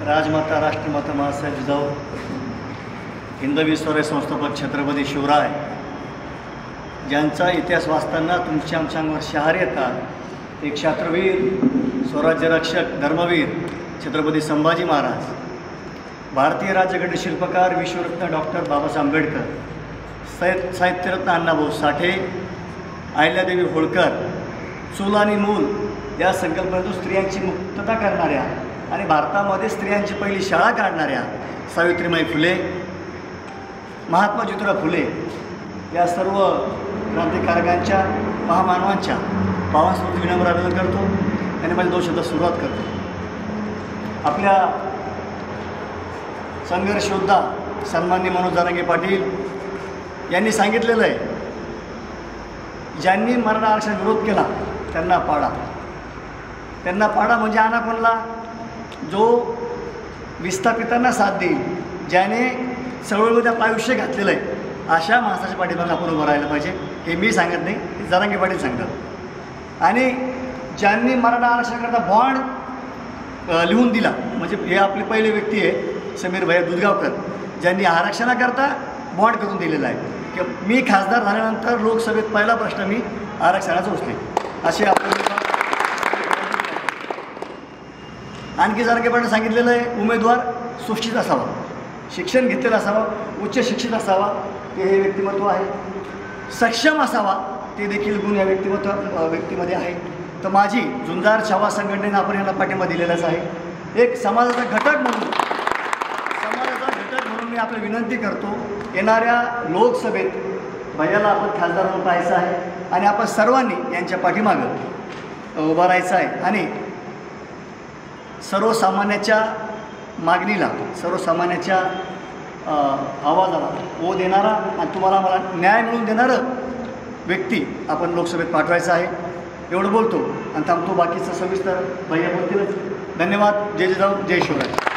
राजमाता राष्ट्रमाता मासाहेब जिजाऊ हिंदवी स्वराज्य संस्थापक छत्रपती शिवराय ज्यांचा इतिहास वाचताना तुमच्या आमच्या अंगावर शहारे येतात। एक क्षात्रवीर, स्वराज्य रक्षक, धर्मवीर छत्रपती संभाजी महाराज, भारतीय राज्यघटना शिल्पकार विश्वरत्न डॉक्टर बाबासाहेब आंबेडकर, साहित्यरत्न अण्णाभाऊ साठे, अहिल्यादेवी होळकर, चूल आणि मूल या संकल्पनेतून स्त्रियांची मुक्तता करणाऱ्या आणि भारतामध्ये स्त्रियांची पहिली शाळा काढणाऱ्या सावित्रीबाई फुले, महात्मा ज्योतिराव फुले या सर्व क्रांतिकारकांच्या, महामानवांच्या पावनस्मृती विनम्र अभिवादन करतो आणि माझ्या 2 शब्दात सुरुवात करतो। आपल्या संघर्ष योद्धा सन्माननीय मनोज जरांगे पाटील यांनी सांगितलेलं आहे, ज्यांनी मराठा आरक्षण विरोध केला त्यांना पाडा। त्यांना पाडा म्हणजे आणा कोणला? जो विस्थापितांना साथ देईल, ज्याने चळवळीमध्ये आपलं आयुष्य घातलेलं आहे, अशा माणसाच्या पाठीमागे आपण उभं राहायला पाहिजे। हे मी सांगत नाही, हे जरांगे पाटील सांगतात। आणि ज्यांनी मराठा आरक्षणाकरता बॉन्ड लिहून दिला, म्हणजे हे आपले पहिले व्यक्ती आहे समीर भैया दुधगावकर, ज्यांनी आरक्षणाकरता बॉन्ड करून दिलेला आहे की मी खासदार झाल्यानंतर लोकसभेत पहिला प्रश्न मी आरक्षणाचा उचले, असे आपण आणखी जरांगे पाटील सांगितलेलं आहे, उमेदवार सुशिक्षित असावा, शिक्षण घेतलेला असावा, उच्च शिक्षित असावा, ते हे व्यक्तिमत्व आहे, सक्षम असावा, ते देखील गुण या व्यक्तीमध्ये आहे। तर माझी झुंजार छावा संघटनेनं आपण यांना पाठिंबा दिलेलाच आहे। एक समाजाचा घटक म्हणून मी आपली विनंती करतो, येणाऱ्या लोकसभेत भैयाला आपण खासदार म्हणून पाहायचं आहे आणि आपण सर्वांनी यांच्या पाठीमागं उभं राहायचं आहे आणि सर्वसामान्याच्या मागणीला, सर्वसामान्याच्या आवाजाला ओ देणारा आणि तुम्हाला मला न्याय मिळवून देणारं व्यक्ती आपण लोकसभेत पाठवायचं आहे। एवढं बोलतो आणि थांबतो, बाकीचं सविस्तर भैया बोलतीलच। धन्यवाद। जय जिजाऊ, जय शिवराय।